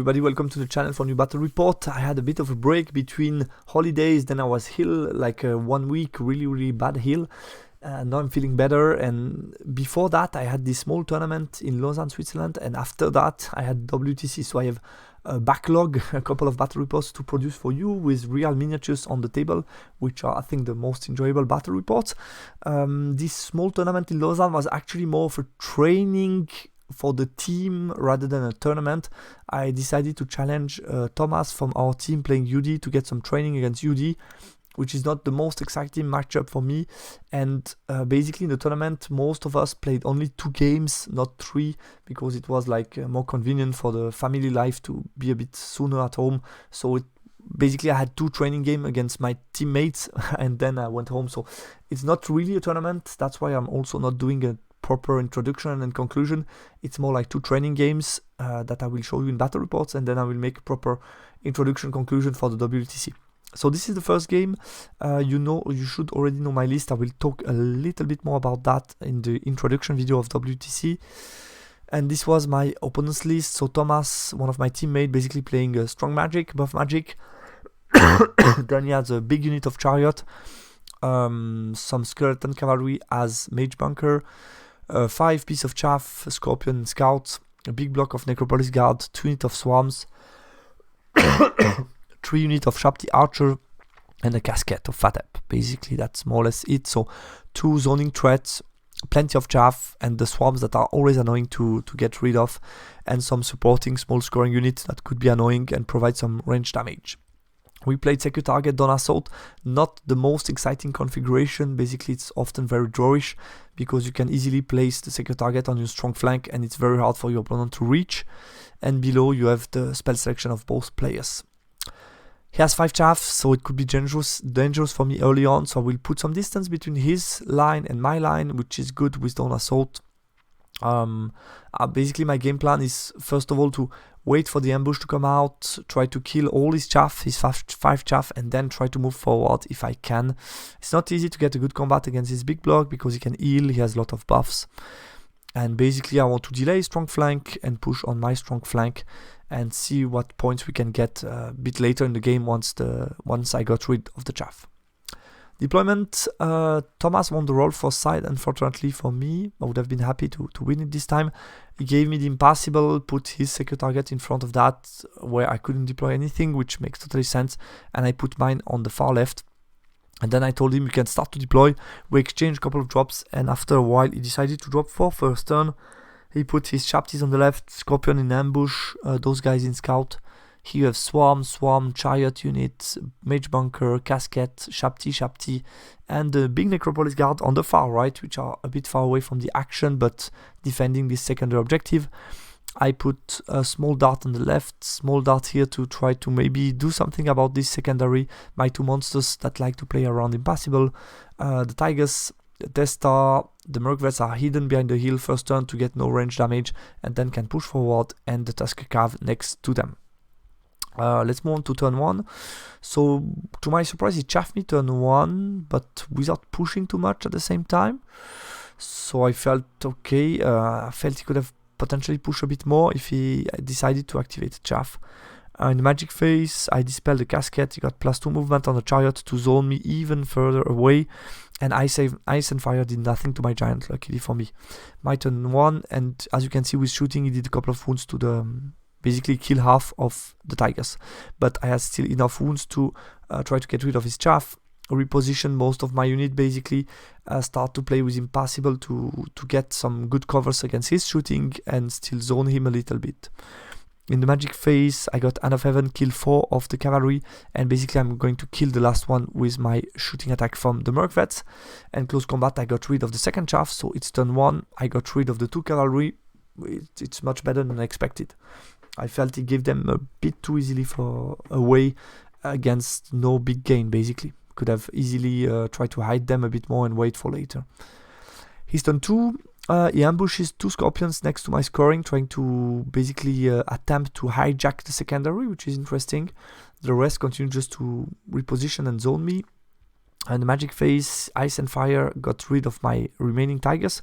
everybody, welcome to the channel for new battle report. I had a bit of a break between holidays, then I was ill, like 1 week, really bad ill. Now I'm feeling better, and before that I had this small tournament in Lausanne, Switzerland, and after that I had WTC, so I have a backlog, a couple of battle reports to produce for you with real miniatures on the table, which are I think the most enjoyable battle reports. This small tournament in Lausanne was actually more of a training for the team rather than a tournament. I decided to challenge Thomas from our team playing UD to get some training against UD, which is not the most exciting matchup for me. And basically in the tournament, most of us played only 2 games, not 3, because it was like more convenient for the family life to be a bit sooner at home. So basically I had 2 training games against my teammates and then I went home. So it's not really a tournament. That's why I'm also not doing a proper introduction and conclusion. It's more like 2 training games that I will show you in battle reports, and then I will make a proper introduction conclusion for the WTC. So this is the first game. You should already know my list. I will talk a little bit more about that in the introduction video of WTC. And this was my opponent's list. So Thomas, one of my teammates, basically playing strong magic, buff magic. Then he has a big unit of chariot, some skeleton cavalry as mage bunker, 5 pieces of chaff, scorpion scout, a big block of necropolis guard, 2 units of swarms, 3 units of Shapti archer, and a casket of fatep. Basically that's more or less it. So 2 zoning threats, plenty of chaff, and the swarms that are always annoying to get rid of, and some supporting small scoring units that could be annoying and provide some range damage. We played secure target, don't assault, not the most exciting configuration. Basically it's often very drawish because you can easily place the secure target on your strong flank and it's very hard for your opponent to reach. And below you have the spell selection of both players. He has 5 chaff, so it could be dangerous for me early on, so I will put some distance between his line and my line, which is good with don't assault. Basically my game plan is first of all to wait for the ambush to come out, try to kill all his chaff, his 5 chaff, and then try to move forward if I can. It's not easy to get a good combat against his big block because he can heal, he has a lot of buffs. And basically I want to delay strong flank and push on my strong flank and see what points we can get a bit later in the game once I got rid of the chaff. Deployment, Thomas won the roll for side. Unfortunately for me, I would have been happy to win it this time. He gave me the impassable, put his secure target in front of that where I couldn't deploy anything, which makes totally sense, and I put mine on the far left. And then I told him you can start to deploy. We exchanged a couple of drops, and after a while he decided to drop 4 first turn. He put his Shaptis on the left, Scorpion in ambush, those guys in scout. Here you have Swarm, Chariot unit, Mage Bunker, Casket, Shapti, and the big Necropolis Guard on the far right, which are a bit far away from the action, but defending this secondary objective. I put a small dart on the left, small dart here to try to maybe do something about this secondary. My 2 monsters that like to play around impassable. The Tigers, the Death Star, the Mercvets are hidden behind the hill first turn to get no range damage, and then can push forward, and the Tusker Cav next to them. Let's move on to turn 1. So to my surprise he chaffed me turn 1, but without pushing too much at the same time. So I felt okay. I felt he could have potentially pushed a bit more if he decided to activate the chaff. In the magic phase I dispelled the casket. He got +2 movement on the chariot to zone me even further away, and ice and fire did nothing to my giant, luckily for me. My turn 1, and as you can see with shooting he did a couple of wounds to the basically kill half of the Tigers, but I had still enough wounds to try to get rid of his chaff, reposition most of my unit, basically start to play with impassable to get some good covers against his shooting and still zone him a little bit. In the magic phase I got Hand of Heaven, kill 4 of the cavalry, and basically I'm going to kill the last one with my shooting attack from the Mercvets. And close combat I got rid of the second chaff, so it's turn 1. I got rid of the 2 cavalry. It's much better than I expected. I felt he gave them a bit too easily for away against no big gain, basically. Could have easily tried to hide them a bit more and wait for later. His turn 2, he ambushes 2 scorpions next to my scoring, trying to basically attempt to hijack the secondary, which is interesting. The rest continue just to reposition and zone me. And the magic phase, ice and fire, got rid of my remaining tigers,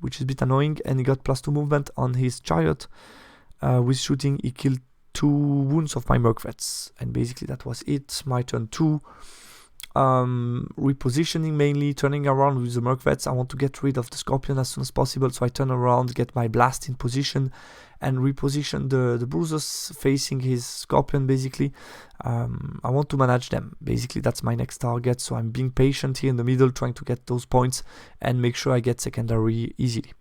which is a bit annoying, and he got +2 movement on his chariot. With shooting he killed 2 wounds of my Merc Vets, and basically that was it. My turn 2. Repositioning mainly, turning around with the Merc Vets. I want to get rid of the Scorpion as soon as possible, so I turn around, get my Blast in position, and reposition the Bruisers facing his Scorpion basically. I want to manage them. Basically that's my next target, so I'm being patient here in the middle, trying to get those points and make sure I get secondary easily.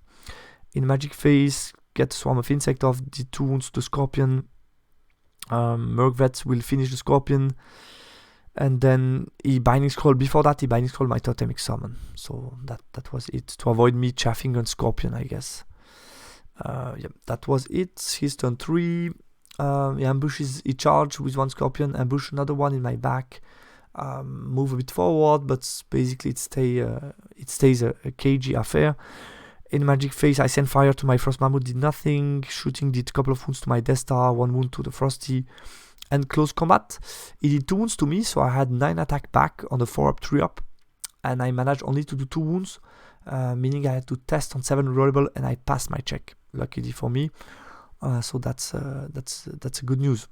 In Magic Phase, get Swarm of Insect off, the 2 wounds to the Scorpion. Merc Vets will finish the Scorpion. And then he Binding Scroll. Before that, he Binding Scroll my Totemic Summon. So that was it, to avoid me chaffing on Scorpion, I guess. Yeah, that was it. His turn 3. He ambushes, he charge with 1 Scorpion, ambush another one in my back. Move a bit forward, but basically it stays a cagey affair. In Magic Phase, I send fire to my Frost Mammoth, did nothing. Shooting did a couple of wounds to my Death Star, 1 wound to the Frosty. And close combat, he did 2 wounds to me, so I had 9 attack back on the 4-up, 3-up, and I managed only to do 2 wounds, meaning I had to test on 7 rollable, and I passed my check, luckily for me. So that's good news.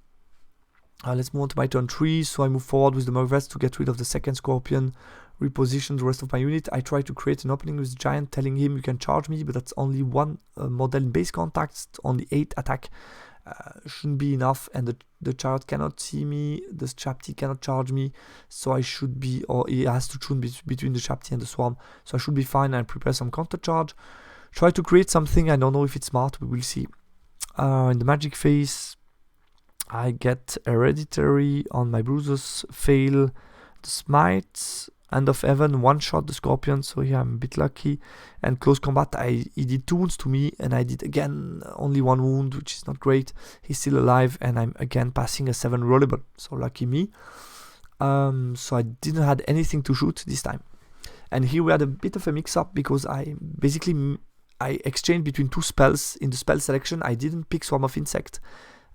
Let's move on to my turn 3. So I move forward with the Merc Vets to get rid of the second Scorpion, reposition the rest of my unit. I try to create an opening with the Giant, telling him you can charge me, but that's only 1 model in base contact, only 8 attack. Shouldn't be enough, and the Chariot cannot see me, the Chapty cannot charge me, so I should be, or he has to choose between the Chapty and the Swarm, so I should be fine and prepare some counter charge. Try to create something, I don't know if it's smart, we will see. In the Magic Phase, I get Hereditary on my Bruisers, fail the Smite, End of Heaven, 1-shot the Scorpion, so here I'm a bit lucky. And close combat, he did 2 wounds to me, and I did again only 1 wound, which is not great. He's still alive, and I'm again passing a 7 rollable, so lucky me. So I didn't have anything to shoot this time. And here we had a bit of a mix-up, because I exchanged between 2 spells in the spell selection. I didn't pick Swarm of Insect,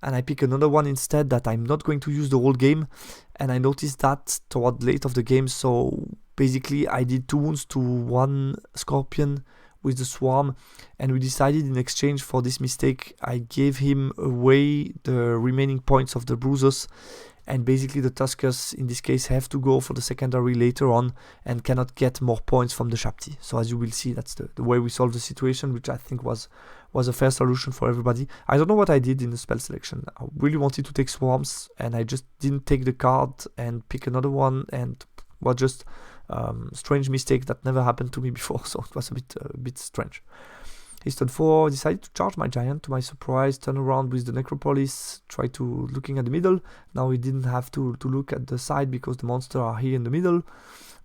and I pick another one instead that I'm not going to use the whole game, and I noticed that toward late of the game, so basically I did 2 wounds to 1 Scorpion with the Swarm, and we decided in exchange for this mistake I gave him away the remaining points of the Bruisers, and basically the Tuskers in this case have to go for the secondary later on and cannot get more points from the Shapti. So as you will see, that's the way we solved the situation, which I think was a fair solution for everybody. I don't know what I did in the spell selection. I really wanted to take Swarms, and I just didn't take the card and pick another one, and was just strange mistake that never happened to me before, so it was a bit strange. His turn 4, decided to charge my Giant, to my surprise, turn around with the Necropolis, try to looking at the middle. Now he didn't have to look at the side because the monsters are here in the middle.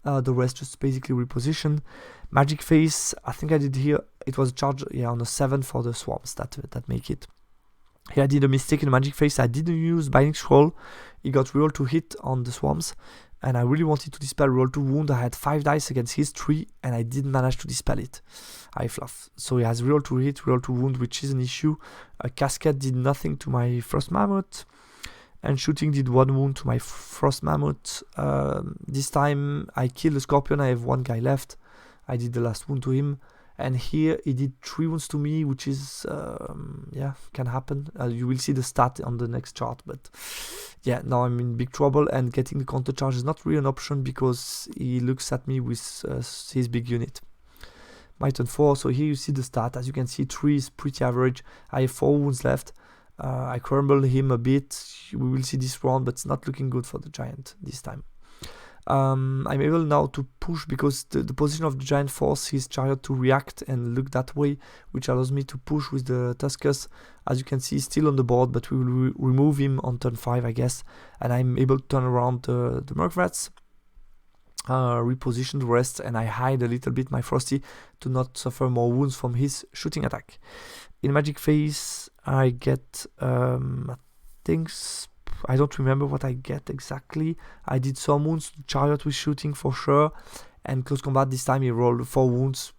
The rest just basically reposition. Magic Phase, I think I did here, it was a charge on a 7 for the Swarms, that make it. Here I did a mistake in the Magic Phase, I didn't use Binding Scroll, he got reroll to hit on the Swarms, and I really wanted to dispel roll to wound. I had 5 dice against his 3, and I didn't manage to dispel it. I fluff. So he has reroll to hit, reroll to wound, which is an issue. A Cascade did nothing to my Frost Mammoth, and shooting did 1 wound to my Frost Mammoth. This time I killed the Scorpion, I have 1 guy left. I did the last wound to him. And here he did 3 wounds to me, which is, yeah, can happen. You will see the stat on the next chart, but yeah, now I'm in big trouble, and getting the counter charge is not really an option because he looks at me with his big unit. My turn 4, so here you see the stat. As you can see, 3 is pretty average. I have 4 wounds left. I crumble him a bit. We will see this round, but it's not looking good for the Giant this time. I'm able now to push because the position of the Giant forces his Chariot to react and look that way, which allows me to push with the Tuskers. As you can see, he's still on the board, but we will remove him on turn 5, I guess, and I'm able to turn around the Merc Vets, reposition the rest, and I hide a little bit my Frosty to not suffer more wounds from his shooting attack. In Magic Phase, I get things. I don't remember what I get exactly. I did some wounds to Chariot with shooting for sure, and close combat this time he rolled 4 wounds,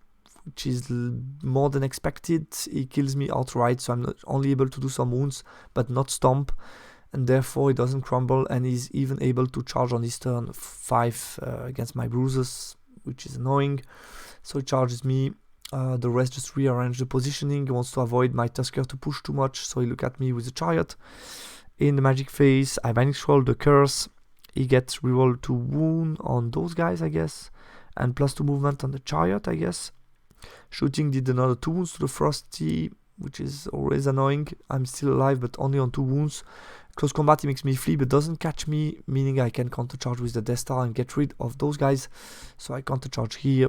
which is more than expected. He kills me outright, so I'm not only able to do some wounds but not stomp, and therefore he doesn't crumble, and he's even able to charge on his turn 5 against my Bruisers, which is annoying. So he charges me. The rest just rearrange the positioning. He wants to avoid my Tusker to push too much, so he look at me with the Chariot. in the magic phase. I binding scroll the curse. He gets reroll to wound on those guys, I guess, and +2 movement on the chariot, I guess. Shooting did another 2 wounds to the Frosty, which is always annoying. I'm still alive, but only on 2 wounds. Close combat, he makes me flee, but doesn't catch me, meaning I can countercharge with the Death Star and get rid of those guys. So I countercharge here.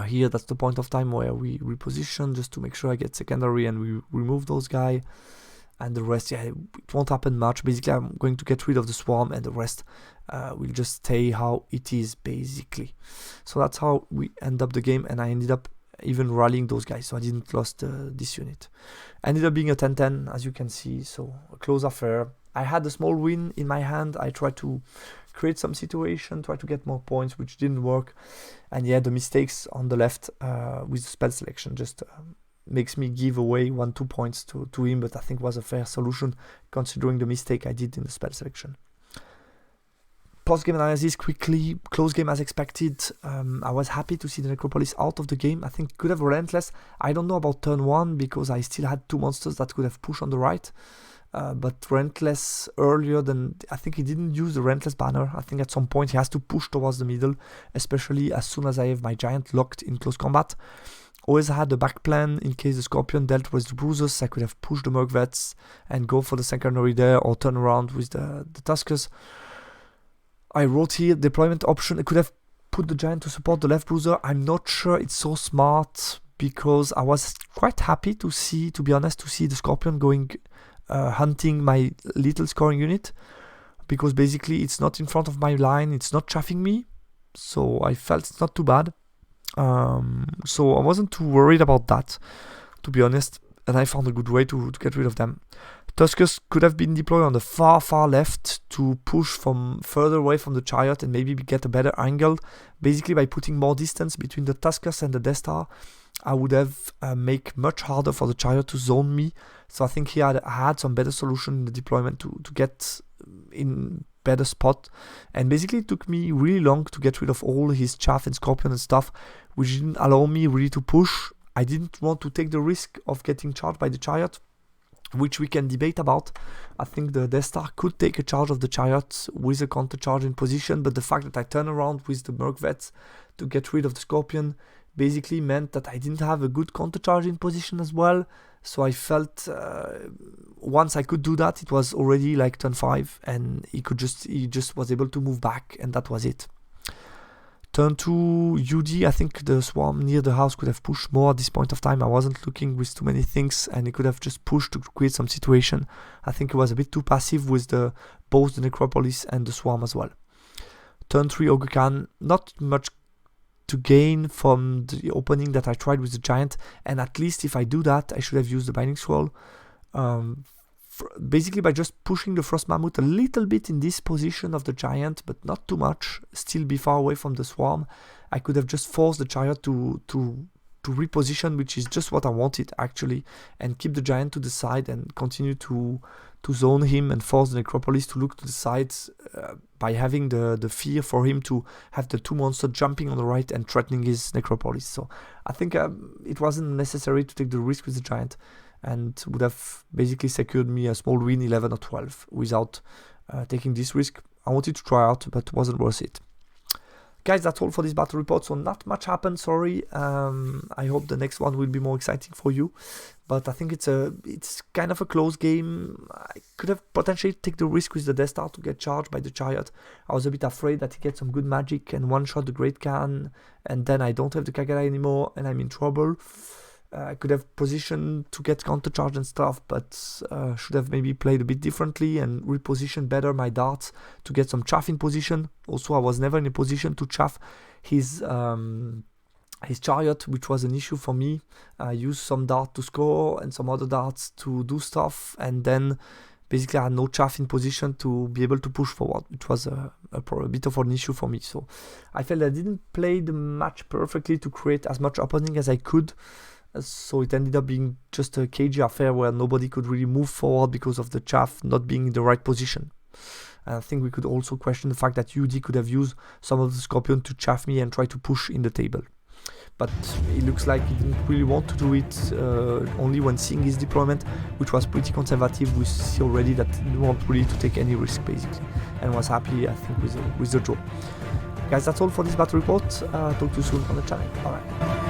Here, that's the point of time where we reposition just to make sure I get secondary and we remove those guys. And the rest, yeah, it won't happen much. Basically, I'm going to get rid of the swarm, and the rest will just stay how it is, basically. So that's how we end up the game, and I ended up even rallying those guys, so I didn't lose this unit. Ended up being a 10-10, as you can see, so a close affair. I had a small win in my hand. I tried to create some situation, try to get more points, which didn't work. And yeah, the mistakes on the left with the spell selection just makes me give away 1-2 points to him, but I think was a fair solution considering the mistake I did in the spell selection. Post-game analysis quickly. Close game as expected. I was happy to see the Necropolis out of the game. I think could have Relentless. I don't know about turn 1 because I still had 2 monsters that could have pushed on the right. But Relentless earlier than... I think he didn't use the Relentless banner. I think at some point he has to push towards the middle, especially as soon as I have my giant locked in close combat. Always had a back plan in case the Scorpion dealt with the bruises. I could have pushed the Merc Vets and go for the secondary there, or turn around with the Tuskers. I wrote here deployment option. I could have put the giant to support the left bruiser. I'm not sure it's so smart because I was quite happy to see, to be honest, to see the Scorpion going hunting my little scoring unit, because basically it's not in front of my line, it's not chaffing me, so I felt it's not too bad. So I wasn't too worried about that, to be honest, and I found a good way to get rid of them. Tuskers could have been deployed on the far left to push from further away from the chariot and maybe get a better angle. Basically, by putting more distance between the Tuskers and the Death Star, I would have make much harder for the chariot to zone me. So I think he had some better solution in the deployment to get in better spot. And basically it took me really long to get rid of all his chaff and scorpion and stuff, which didn't allow me really to push. I didn't want to take the risk of getting charged by the chariot, which we can debate about. I think the Death Star could take a charge of the chariot with a counter charge in position, but the fact that I turn around with the Merc Vets to get rid of the Scorpion basically meant that I didn't have a good counter charge in position as well. So I felt once I could do that, it was already like turn 5, and he just was able to move back, and that was it. Turn 2 UD, I think the swarm near the house could have pushed more at this point of time. I wasn't looking with too many things, and he could have just pushed to create some situation. I think he was a bit too passive with both the Necropolis and the swarm as well. Turn 3 Ogre Khan, not much to gain from the opening that I tried with the giant, and at least if I do that, I should have used the Binding Scroll. Basically by just pushing the Frost Mammoth a little bit in this position of the giant, but not too much, still be far away from the swarm, I could have just forced the chariot to reposition, which is just what I wanted actually, and keep the giant to the side and continue to zone him and force the Necropolis to look to the sides by having the fear for him to have the 2 monsters jumping on the right and threatening his Necropolis. So I think it wasn't necessary to take the risk with the giant, and would have basically secured me a small win, 11 or 12, without taking this risk. I wanted to try out, but wasn't worth it. Guys, that's all for this battle report, so not much happened, sorry. I hope the next one will be more exciting for you, but I think it's kind of a close game. I could have potentially taken the risk with the Death Star to get charged by the chariot. I was a bit afraid that he gets some good magic and one-shot the Great Khan, and then I don't have the Kagera anymore, and I'm in trouble. I could have positioned to get counter charge and stuff, but should have maybe played a bit differently and repositioned better my darts to get some chaff in position. Also, I was never in a position to chaff his chariot, which was an issue for me. I used some dart to score and some other darts to do stuff, and then basically I had no chaff in position to be able to push forward, which was a bit of an issue for me. So I felt I didn't play the match perfectly to create as much opening as I could. So it ended up being just a cagey affair where nobody could really move forward because of the chaff not being in the right position. And I think we could also question the fact that UD could have used some of the Scorpion to chaff me and try to push in the table. but it looks like he didn't really want to do it only when seeing his deployment, which was pretty conservative. We see already that he didn't want really to take any risk basically, and was happy, I think, with the draw. Guys, that's all for this battle report. Talk to you soon on the channel. Bye.